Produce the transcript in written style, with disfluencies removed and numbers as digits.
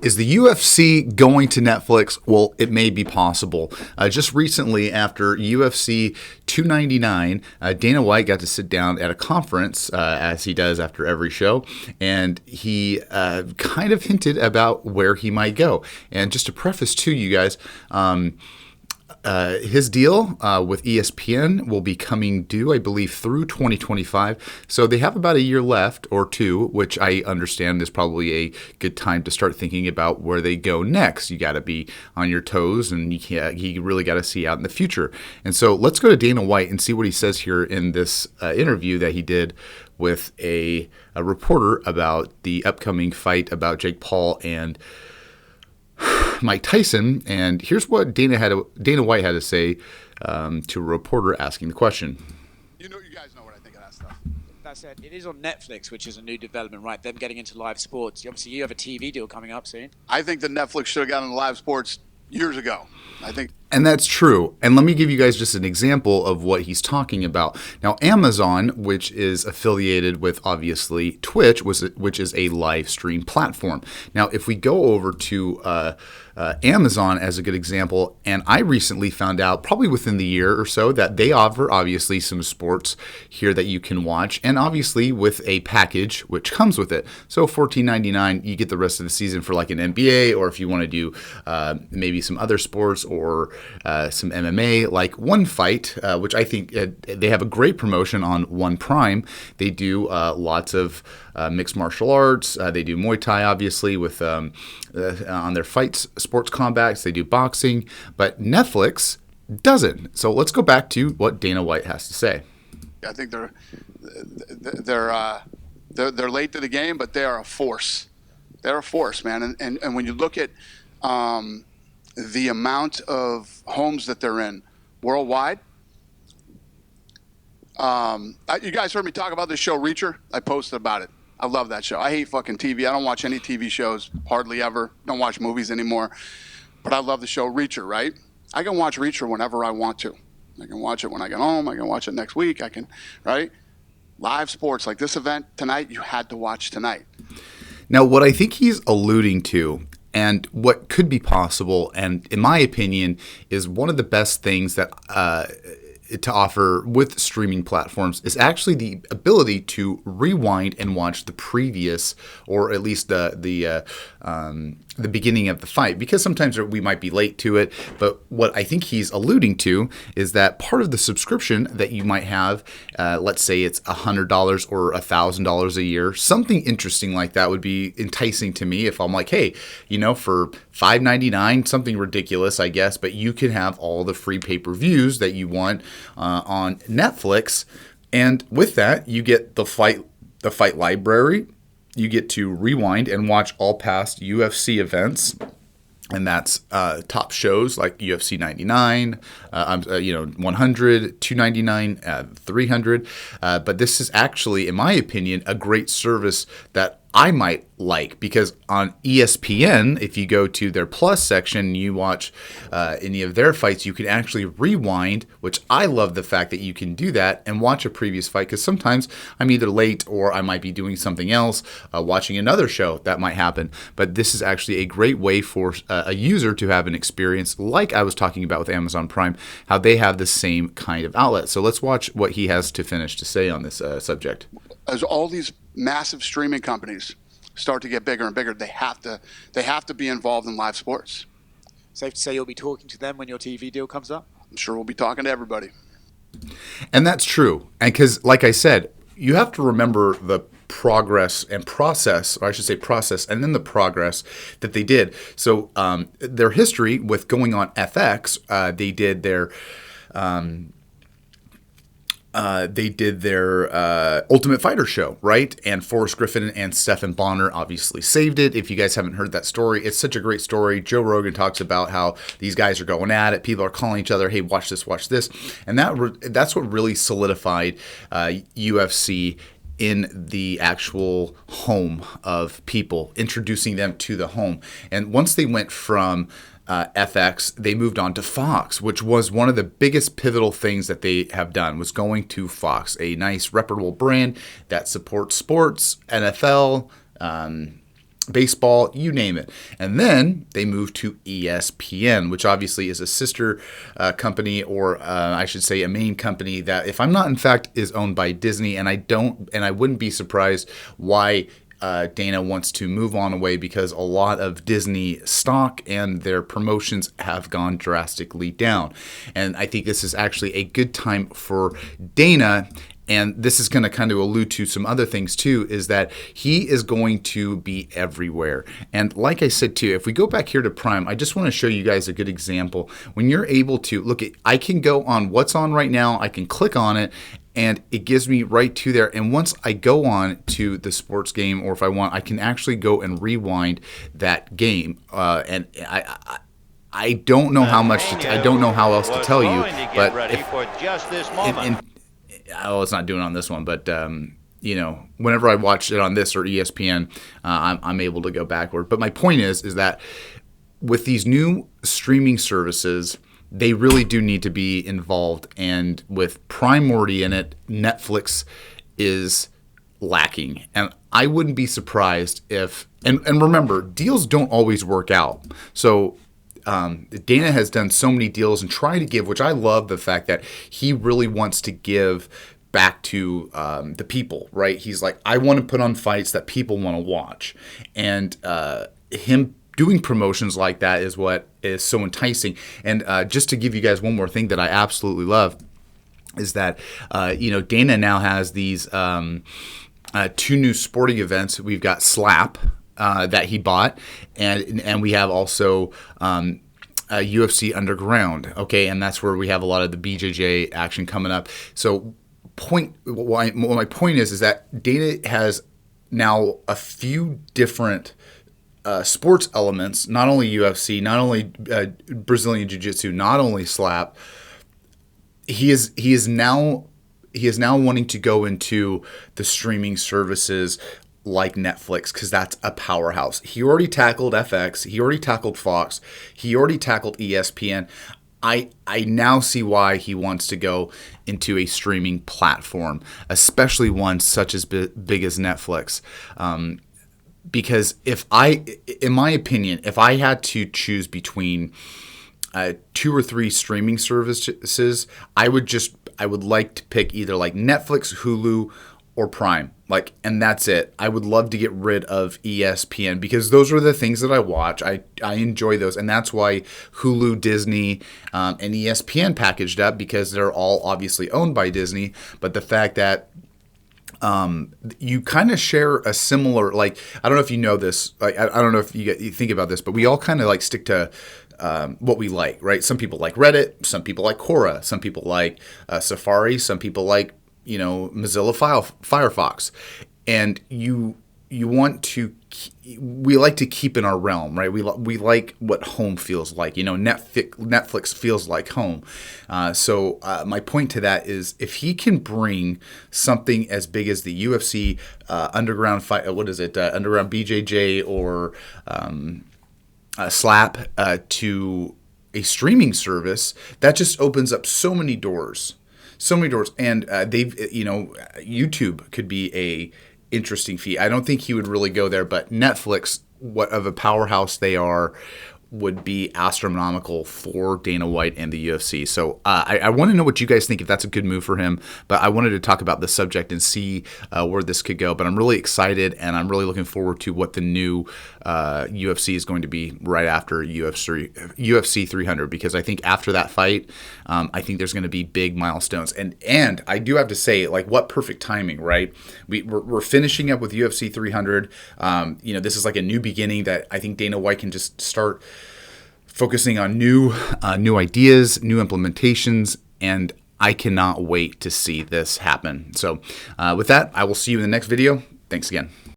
Is the UFC going to Netflix? Well, it may be possible. Just recently, after UFC 299, Dana White got to sit down at a conference, as he does after every show, and he kind of hinted about where he might go. And just to preface to you guys, his deal with ESPN will be coming due, I believe, through 2025. So they have about a year left or two, which I understand is probably a good time to start thinking about where they go next. You got to be on your toes, and you really got to see out in the future. And so let's go to Dana White and see what he says here in this interview that he did with a reporter about the upcoming fight about Jake Paul and Mike Tyson. And here's what Dana White had to say to a reporter asking the question. You guys know what I think of that stuff. That said, it is on Netflix, which is a new development, right? Them getting into live sports. Obviously, you have a TV deal coming up soon. I think that Netflix should have gotten into live sports years ago. And that's true. And let me give you guys just an example of what he's talking about. Now, Amazon, which is affiliated with, obviously, Twitch, which is a live stream platform. Now, if we go over to Amazon as a good example, and I recently found out, probably within the year or so, that they offer, obviously, some sports here that you can watch, and obviously with a package which comes with it. So $14.99, you get the rest of the season for like an NBA, or if you want to do maybe some other sports, or some MMA, like One Fight, which I think they have a great promotion on One Prime. They do lots of mixed martial arts. They do Muay Thai, obviously, with on their fights, sports combats. They do boxing, but Netflix doesn't. So let's go back to what Dana White has to say. I think they're late to the game, but they are a force. They're a force, man. And when you look at the amount of homes that they're in worldwide. You guys heard me talk about this show, Reacher? I posted about it. I love that show. I hate fucking TV. I don't watch any TV shows, hardly ever. Don't watch movies anymore. But I love the show Reacher, right? I can watch Reacher whenever I want to. I can watch it when I get home. I can watch it next week. Right? Live sports like this event tonight, you had to watch tonight. Now, what I think he's alluding to, and what could be possible, and in my opinion, is one of the best things that to offer with streaming platforms is actually the ability to rewind and watch the previous, or at least the beginning of the fight, because sometimes we might be late to it. But what I think he's alluding to is that part of the subscription that you might have, let's say it's $100 or $1,000 a year, something interesting like that would be enticing to me. If I'm like, hey, for $5.99, something ridiculous, I guess, but you can have all the free pay-per-views that you want on Netflix, and with that, you get the fight library. You get to rewind and watch all past UFC events, and that's top shows like UFC 99, 100, 299, 300. But this is actually, in my opinion, a great service that I might like, because on ESPN, if you go to their Plus section and you watch any of their fights, you can actually rewind, which I love the fact that you can do that and watch a previous fight, because sometimes I'm either late or I might be doing something else, watching another show. That might happen. But this is actually a great way for a user to have an experience like I was talking about with Amazon Prime, how they have the same kind of outlet. So let's watch what he has to finish to say on this subject. As all these massive streaming companies start to get bigger and bigger, they have to be involved in live sports. Safe to say you'll be talking to them when your TV deal comes up? I'm sure we'll be talking to everybody. And that's true. And because, like I said, you have to remember the progress and process, or I should say process, and then the progress that they did. So their history with going on FX, they did their Ultimate Fighter show, right? And Forrest Griffin and Stephen Bonner obviously saved it. If you guys haven't heard that story, it's such a great story. Joe Rogan talks about how these guys are going at it. People are calling each other, hey, watch this. And that's what really solidified UFC in the actual home of people, introducing them to the home. And once they went from FX, they moved on to Fox, which was one of the biggest pivotal things that they have done, was going to Fox, a nice reputable brand that supports sports, NFL, baseball, you name it. And then they moved to ESPN, which obviously is a sister company, or I should say a main company that, if I'm not in fact, is owned by Disney. And I wouldn't be surprised why Dana wants to move on away, because a lot of Disney stock and their promotions have gone drastically down. And I think this is actually a good time for Dana. And this is going to kind of allude to some other things too, is that he is going to be everywhere. And like I said too, if we go back here to Prime, I just want to show you guys a good example. When you're able to look at, I can go on what's on right now, I can click on it, and it gives me right to there. And once I go on to the sports game, or if I want, I can actually go and rewind that game. And I don't know how much, I don't know how else to tell you, but oh, it's not doing it on this one, but whenever I watch it on this or ESPN, I'm able to go backward. But my point is that with these new streaming services, they really do need to be involved. And with Prime already in it, Netflix is lacking. And I wouldn't be surprised if, and remember, deals don't always work out. So Dana has done so many deals and trying to give, which I love the fact that he really wants to give back to the people, right? He's like, I want to put on fights that people want to watch. And him doing promotions like that is what is so enticing. And just to give you guys one more thing that I absolutely love is that, Dana now has these 2 new sporting events. We've got Slap, that he bought, and we have also UFC Underground, okay, and that's where we have a lot of the BJJ action coming up. So what my point is that Dana has now a few different sports elements, not only UFC, not only Brazilian Jiu-Jitsu, not only Slap. He is now wanting to go into the streaming services like Netflix, because that's a powerhouse. He already tackled FX. He already tackled Fox. He already tackled ESPN. I now see why he wants to go into a streaming platform, especially one such as big as Netflix. Because in my opinion, if I had to choose between 2 or 3 streaming services, I would like to pick either like Netflix, Hulu, or Prime, and that's it. I would love to get rid of ESPN, because those are the things that I watch. I enjoy those, and that's why Hulu, Disney, and ESPN packaged up, because they're all obviously owned by Disney. But the fact that you kind of share a similar, I don't know if you know this, I don't know if you think about this, but we all kind of stick to what we like, right? Some people like Reddit, some people like Quora, some people like Safari, some people like Mozilla Firefox, and we like to keep in our realm, right? We like what home feels like. Netflix feels like home. So my point to that is, if he can bring something as big as the UFC underground fight, underground BJJ or Slap to a streaming service, that just opens up so many doors. And YouTube could be a interesting feat. I don't think he would really go there, but Netflix, what of a powerhouse they are, would be astronomical for Dana White and the UFC. So I want to know what you guys think, if that's a good move for him. But I wanted to talk about the subject and see where this could go. But I'm really excited, and I'm really looking forward to what the new UFC is going to be right after UFC 300, because I think after that fight, I think there's going to be big milestones. And I do have to say, what perfect timing, right? We're finishing up with UFC 300. This is like a new beginning that I think Dana White can just start focusing on new ideas, new implementations, and I cannot wait to see this happen. So with that, I will see you in the next video. Thanks again.